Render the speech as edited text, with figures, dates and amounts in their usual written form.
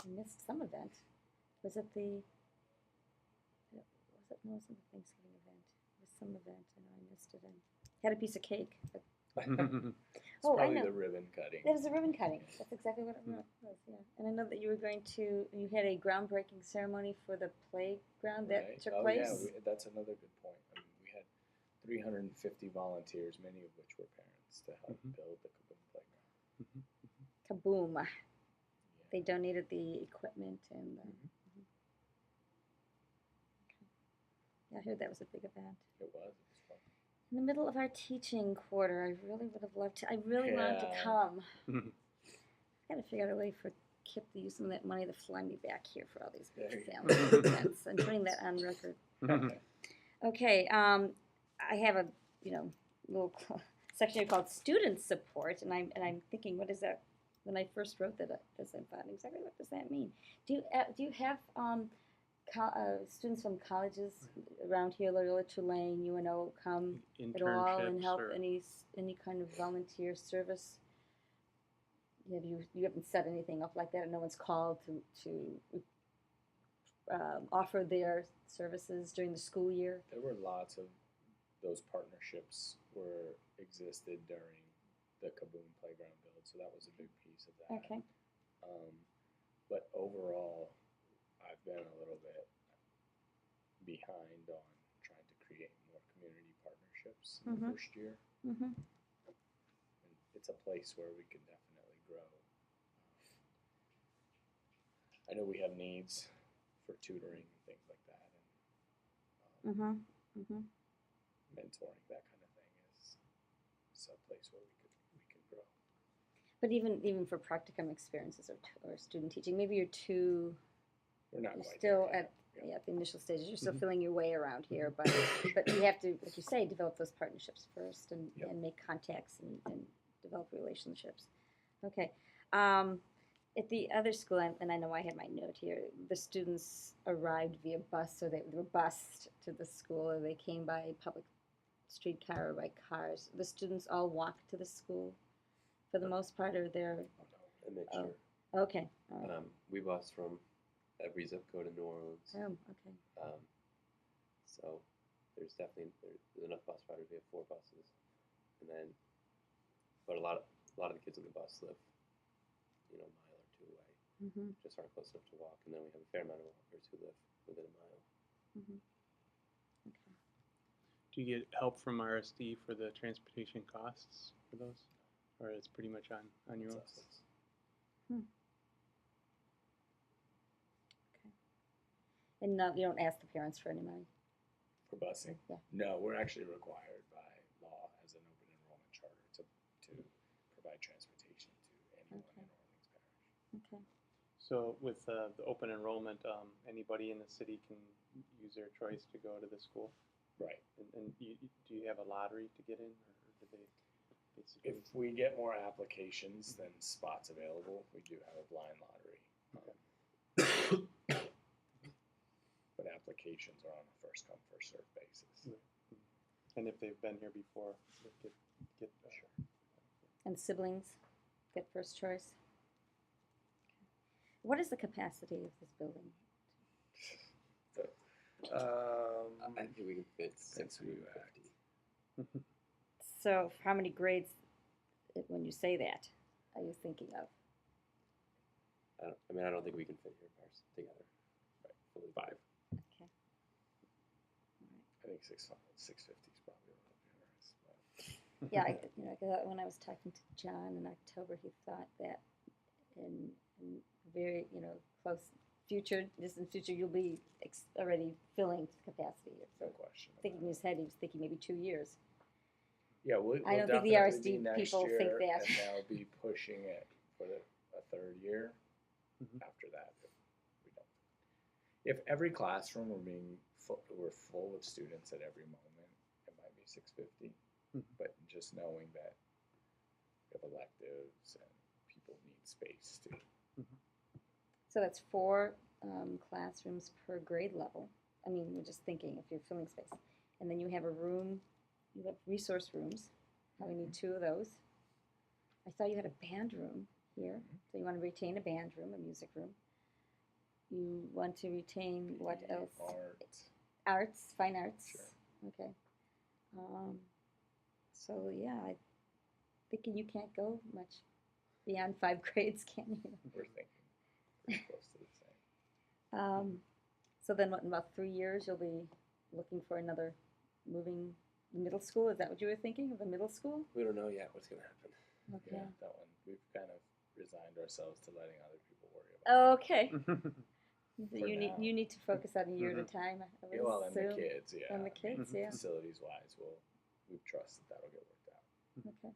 I missed some event. Was it the? Was it? No, it wasn't the Thanksgiving event. It was some event. I know I missed it. And had a piece of cake. But It's oh, I probably know. the ribbon cutting. It was a ribbon cutting. That's exactly what it was. Yeah. And I know that you were going to. You had a groundbreaking ceremony for the playground that Right. took Oh place. yeah, that's another good point. I mean, we had 350 volunteers, many of which were parents, to help build the Kaboom playground. Kaboom! Yeah. They donated the equipment and. Yeah, I heard that was a big event. It was fun. In the middle of our teaching quarter, I really would have loved to. I really wanted to come. I've got to figure out a way for KIPP to use some of that money to fly me back here for all these big family events. I'm putting that on record. Okay, I have a little section here called student support, and I'm thinking, what is that? When I first wrote that, I thought exactly what does that mean? Do you have students from colleges around here, Loyola, Tulane, UNO, come at all and help any kind of volunteer service? You haven't set anything up like that, and no one's called to offer their services during the school year? There were lots of those partnerships existed during the Kaboom playground build, so that was a big piece of that. Okay. But overall, I've been a little bit behind on trying to create more community partnerships in the first year. And it's a place where we can definitely grow. I know we have needs for tutoring and things like that, and mentoring, that kind of thing is a place where we can grow. But even for practicum experiences or student teaching, maybe you're still at the initial stages. You're still feeling your way around here, but you have to, like you say, develop those partnerships first and make contacts and develop relationships. Okay. At the other school, and I know I had my note here, the students arrived via bus, so they were bused to the school, or they came by public streetcar or by cars. The students all walked to the school for the most part, or they're... A mixture. Okay. All right. We bus from every zip code in New Orleans. Oh, okay. So there's enough bus riders. We have 4 buses, but a lot of the kids on the bus live, a mile or 2 away, just aren't close enough to walk. And then we have a fair amount of walkers who live within a mile. Okay. Do you get help from RSD for the transportation costs for those, or it's pretty much on your own? Okay. And you don't ask the parents for any money? For busing? Yeah. No, we're actually required by law as an open enrollment charter to provide transportation to anyone in Orleans Parish. Okay. So with the open enrollment, anybody in the city can use their choice to go to the school? Right. And do you have a lottery to get in, or do they basically? If we get more applications than spots available, we do have a blind lottery. But applications are on a first come, first served basis. And if they've been here before, they get Sure. And siblings get first choice? Okay. What is the capacity of this building? I think we can fit Since we act. 650. So how many grades, when you say that, are you thinking of? I don't think we can fit here together. Right. Fully 5. Okay. I think 650 is probably a little generous. But. Yeah, when I was talking to John in October, he thought that in very close distant future, you'll be already filling capacity. No question. Thinking in his head, he was thinking maybe 2 years. Yeah, we'll I don't think the definitely RSD be next people year, think that. and they'll be pushing it for a 3rd year. After that, we don't. If every classroom were full of students at every moment, it might be 650. But just knowing that we have electives and people need space too. So that's 4 classrooms per grade level. I mean, we're just thinking if you're filling space. And then you have a room, you have resource rooms. How we need 2 of those. I saw you had a band room here. So you want to retain a band room, a music room. you want to retain what PE, else? Art. Arts, fine arts. Sure. Okay. So yeah, I'm thinking you can't go much beyond 5 grades, can you? We're thinking pretty close to the same. So then, what, in about 3 years, you'll be looking for another moving middle school? Is that what you were thinking of, the middle school? We don't know yet what's going to happen. Okay. Yeah, that one we've kind of resigned ourselves to letting other people worry about. Oh, okay. For You now. need to focus on a year at a time. I would Yeah, well, and the assume. kids, yeah. And the kids, yeah. Facilities wise, we trust that that'll get worked out. Okay.